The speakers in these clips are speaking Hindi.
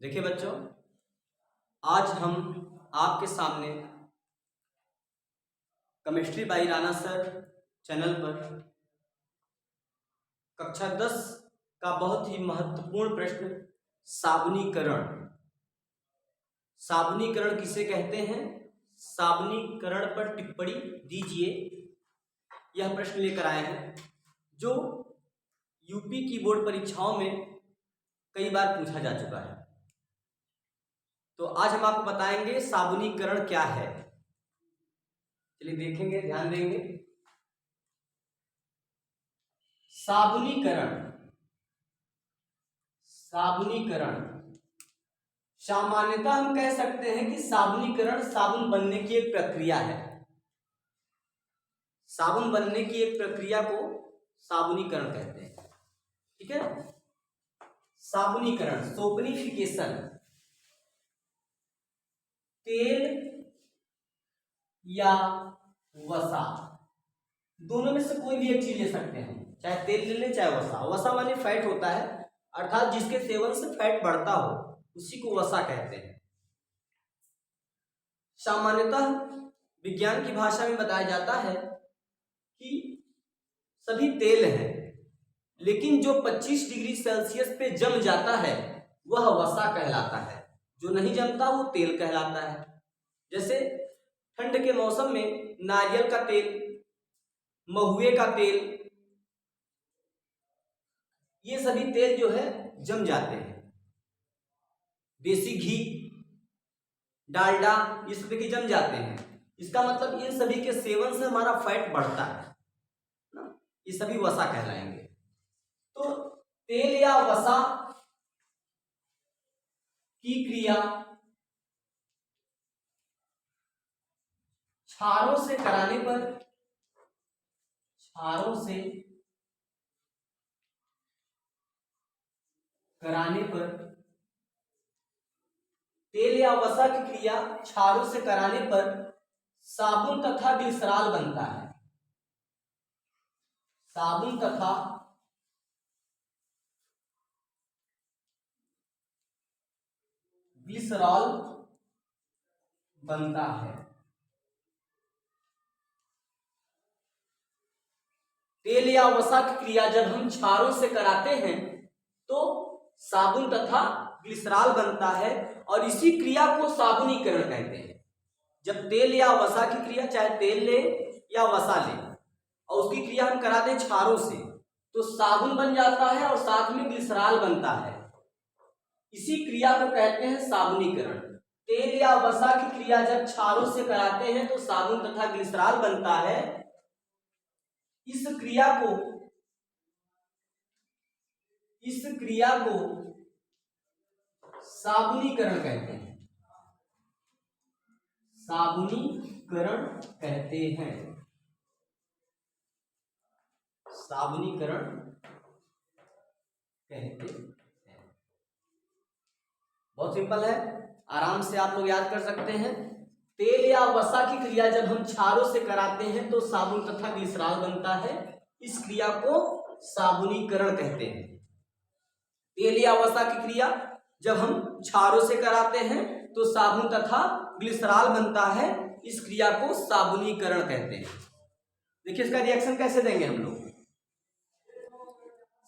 देखिए बच्चों, आज हम आपके सामने chemistry by Rana sir channel पर कक्षा 10 का बहुत ही महत्वपूर्ण प्रश्न साबुनीकरण। साबुनीकरण किसे कहते हैं, साबुनीकरण पर टिप्पणी दीजिए, यह प्रश्न लेकर आए हैं जो यूपी की बोर्ड परीक्षाओं में कई बार पूछा जा चुका है। तो आज हम आपको बताएंगे साबुनीकरण क्या है। चलिए देखेंगे, ध्यान देंगे। साबुनीकरण साबुनीकरण सामान्यतः हम कह सकते हैं कि साबुनीकरण साबुन बनने की एक प्रक्रिया है। साबुन बनने की एक प्रक्रिया को साबुनीकरण कहते हैं। ठीक है, साबुनीकरण सोपनिफिकेशन, तेल या वसा, दोनों में से कोई भी एक चीज ले सकते हैं। चाहे तेल ले लें चाहे वसा। वसा माने फैट होता है, अर्थात जिसके सेवन से फैट बढ़ता हो उसी को वसा कहते हैं। सामान्यतः विज्ञान की भाषा में बताया जाता है कि सभी तेल हैं, लेकिन जो 25 डिग्री सेल्सियस पे जम जाता है वह वसा कहलाता है, जो नहीं जमता वो तेल कहलाता है। जैसे ठंड के मौसम में नारियल का तेल, महुए का तेल, ये सभी तेल जो है जम जाते हैं। देसी घी, डालडा, ये सभी के जम जाते हैं। इसका मतलब इन सभी के सेवन से हमारा फैट बढ़ता है ना, ये सभी वसा कहलाएंगे। तो तेल या वसा की क्रिया क्षारों से कराने पर तेल या वसा की क्रिया क्षारों से कराने पर साबुन तथा ग्लिसरॉल बनता है। साबुन तथा ग्लिसरॉल बनता है। तेल या वसा की क्रिया जब हम क्षारों से कराते हैं तो साबुन तथा ग्लिसरॉल बनता है और इसी क्रिया को साबुनीकरण कहते हैं। जब तेल या वसा की क्रिया, चाहे तेल ले या वसा ले, और उसकी क्रिया हम करा दें क्षारों से तो साबुन बन जाता है और साथ में ग्लिसरॉल बनता है। इसी क्रिया को कहते हैं साबुनीकरण। तेल या वसा की क्रिया जब क्षारों से कराते हैं तो साबुन तथा ग्लिसरॉल बनता है। इस क्रिया को साबुनीकरण कहते हैं। साबुनीकरण कहते हैं। साबुनीकरण कहते हैं। बहुत सिंपल है, आराम से आप लोग याद कर सकते हैं। तेल या वसा की क्रिया जब हम क्षारों से कराते हैं तो साबुन तथा ग्लिसरॉल बनता है। इस क्रिया को साबुनीकरण कहते हैं। तेल या वसा की क्रिया जब हम क्षारों से कराते हैं तो साबुन तथा ग्लिसरॉल बनता है। इस क्रिया को साबुनीकरण कहते हैं। देखिए इसका रिएक्शन कैसे देंगे हम लोग।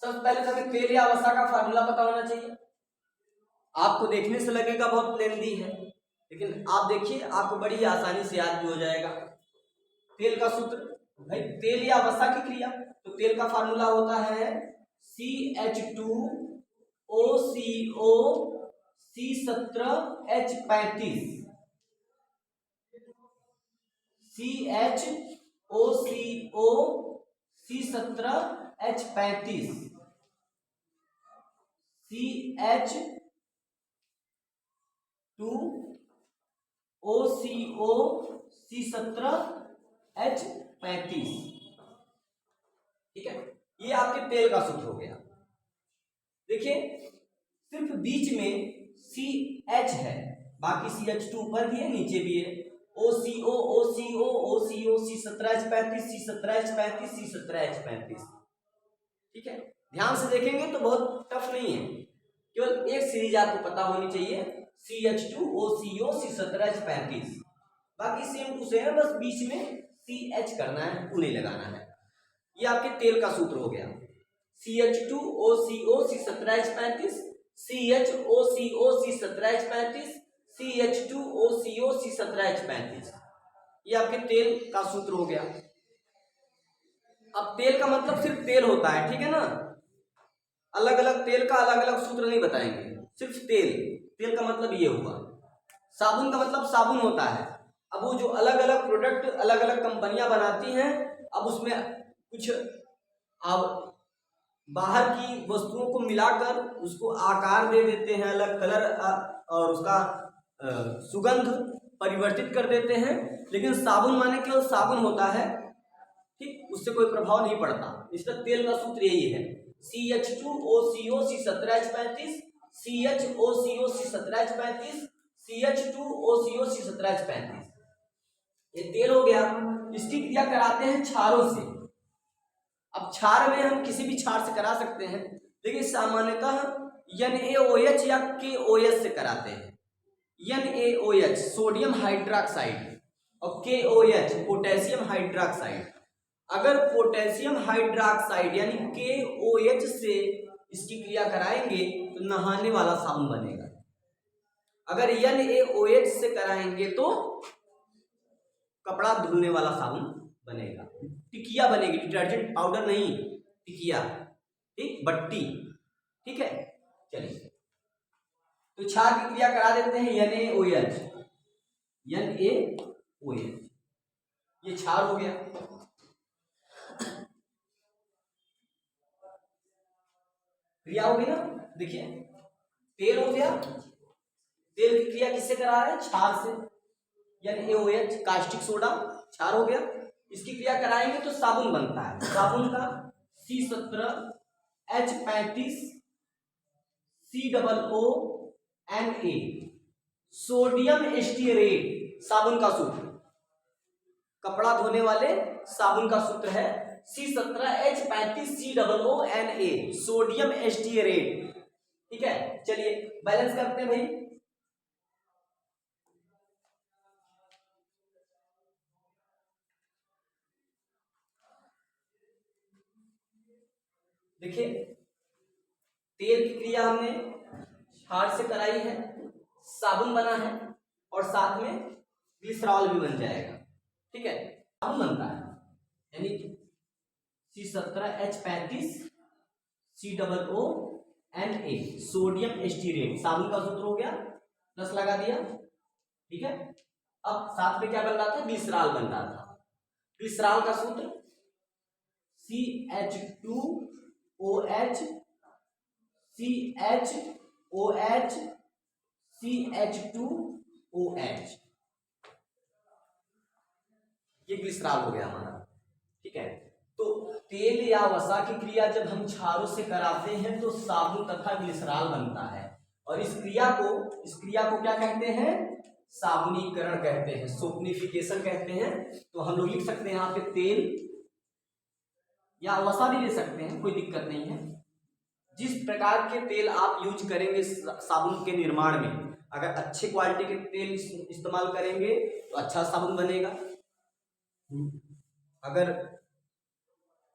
सबसे पहले हमें तेल या वसा का फार्मूला पता होना चाहिए। आपको देखने से लगेगा बहुत लेंदी है, लेकिन आप देखिए, आपको बड़ी आसानी से याद भी हो जाएगा। तेल का सूत्र, भाई तेल या वसा की क्रिया, तो तेल का फार्मूला होता है CH2OCO C17H35। CH2OCO C17H35, CH2OCO C17H35। ठीक है, ये आपके तेल का सूत्र हो गया। देखिए सिर्फ बीच में CH है, बाकी CH2 ऊपर भी है नीचे भी है। OCO OCO OCO C17H35 C17H35 C17H35। ठीक है, ध्यान से देखेंगे तो बहुत टफ नहीं है। केवल एक सीरीज आपको पता होनी चाहिए, CH2OCO C17H35। बाकी सेम टू सेम है, बस बीच में CH करना है, U नहीं लगाना है। ये आपके तेल का सूत्र हो गया, CH2OCO C17H35, CHOCO C17H35, CH2OCO C17H35। ये आपके तेल का सूत्र हो गया। अब तेल का मतलब सिर्फ तेल होता है, ठीक है ना, अलग अलग तेल का अलग अलग सूत्र नहीं बताएंगे, सिर्फ तेल। तेल का मतलब ये हुआ। साबुन का मतलब साबुन होता है। अब वो जो अलग अलग प्रोडक्ट अलग अलग कंपनियां बनाती हैं, अब उसमें कुछ अब बाहर की वस्तुओं को मिलाकर उसको आकार दे देते हैं, अलग कलर और उसका सुगंध परिवर्तित कर देते हैं, लेकिन साबुन माने केवल साबुन होता है, ठीक, उससे कोई प्रभाव नहीं पड़ता। इसका तेल का सूत्र यही है, CH2OCO C17H35, CHOCO C17H35, CH2OCO C17H35। ये तेल हो गया। इसकी क्रिया कराते हैं क्षारों से। अब क्षार में हम किसी भी क्षार से करा सकते हैं, लेकिन सामान्यतः NaOH या KOH से कराते हैं। NaOH सोडियम हाइड्रोक्साइड और KOH पोटेशियम हाइड्रोक्साइड। अगर पोटेशियम हाइड्रोक्साइड यानी KOH से इसकी क्रिया कराएंगे तो नहाने वाला साबुन बनेगा। अगर NaOH से कराएंगे तो कपड़ा धुलने वाला साबुन बनेगा, टिकिया बनेगी, डिटर्जेंट पाउडर नहीं, टिकिया, ठीक, बट्टी, ठीक है। चलिए, तो क्षार की क्रिया करा देते हैं NaOH, ये क्षार हो गया। क्रिया हो गई ना, देखिए तेल हो गया, तेल की क्रिया किससे करा रहे हैं, क्षार से, NaOH कास्टिक सोडा क्षार हो गया। इसकी क्रिया कराएंगे तो साबुन बनता है। साबुन का C17H35 COONA सोडियम एस्टियरेट साबुन का सूत्र, कपड़ा धोने वाले साबुन का सूत्र है C17H35 COONA सोडियम एस्टियरेट, ठीक है। चलिए बैलेंस करते हैं भाई। देखिए तेल की क्रिया हमने क्षार से कराई है, साबुन बना है और साथ में ग्लिसरॉल भी बन जाएगा, ठीक है। साबुन बनता है यानी C17H35 COONA सोडियम एस्टियरेट, साबुन का सूत्र हो गया, प्लस लगा दिया, ठीक है। अब साथ में क्या बन रहा था, ग्लिसरॉल बन रहा था। ग्लिसरॉल का सूत्र CH2OH CHOH CH2OH, ये ग्लिसरॉल हो गया हमारा, ठीक है। तो तेल या वसा की क्रिया जब हम क्षारों से कराते हैं तो साबुन तथा ग्लिसरॉल बनता है, और इस क्रिया को क्या कहते हैं, साबुनीकरण कहते हैं, सोपनिफिकेशन कहते हैं। तो हम लोग लिख सकते हैं यहाँ पे तेल या वसा भी ले सकते हैं, कोई दिक्कत नहीं है। जिस प्रकार के तेल आप यूज करेंगे साबुन के निर्माण में, अगर अच्छे क्वालिटी के तेल इस्तेमाल करेंगे तो अच्छा साबुन बनेगा, अगर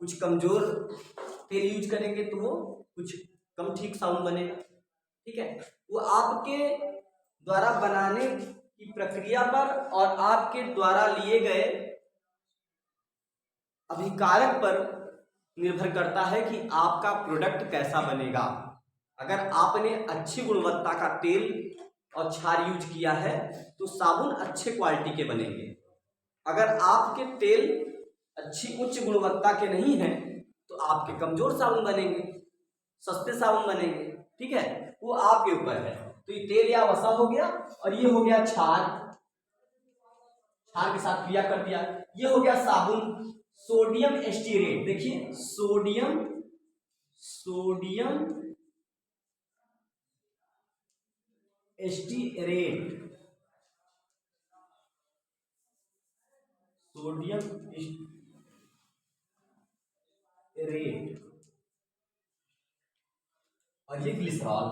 कुछ कमजोर तेल यूज करेंगे तो वो कुछ कम ठीक साबुन बनेगा, ठीक है। वो आपके द्वारा बनाने की प्रक्रिया पर और आपके द्वारा लिए गए अभिकारक पर निर्भर करता है कि आपका प्रोडक्ट कैसा बनेगा। अगर आपने अच्छी गुणवत्ता का तेल और क्षार यूज किया है तो साबुन अच्छे क्वालिटी के बनेंगे। अगर आपके तेल अच्छी उच्च गुणवत्ता के नहीं हैं तो आपके कमजोर साबुन बनेंगे, सस्ते साबुन बनेंगे, ठीक है। वो आपके ऊपर है। तो ये तेल या वसा हो गया, और ये हो गया क्षार, क्षार के साथ क्रिया कर दिया। ये हो गया साबुन, सोडियम एस्टियरेट, देखिए सोडियम एस्टियरेट, सोडियम एस्टियरेट, और ये ग्लिसरॉल,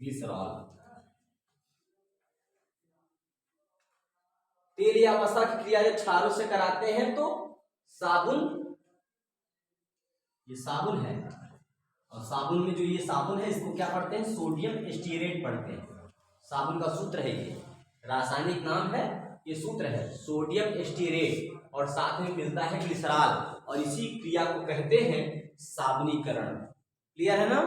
ग्लिसरॉल। तेल या वसा की क्रिया जब क्षारों से कराते हैं तो साबुन, ये साबुन है, और साबुन में जो ये साबुन है इसको क्या पढ़ते हैं, सोडियम स्टीरेट पढ़ते हैं। साबुन का सूत्र है ये, रासायनिक नाम है, ये सूत्र है सोडियम स्टीरेट, और साथ में मिलता है ग्लिसरॉल, और इसी क्रिया को कहते हैं साबुनीकरण। क्लियर है ना।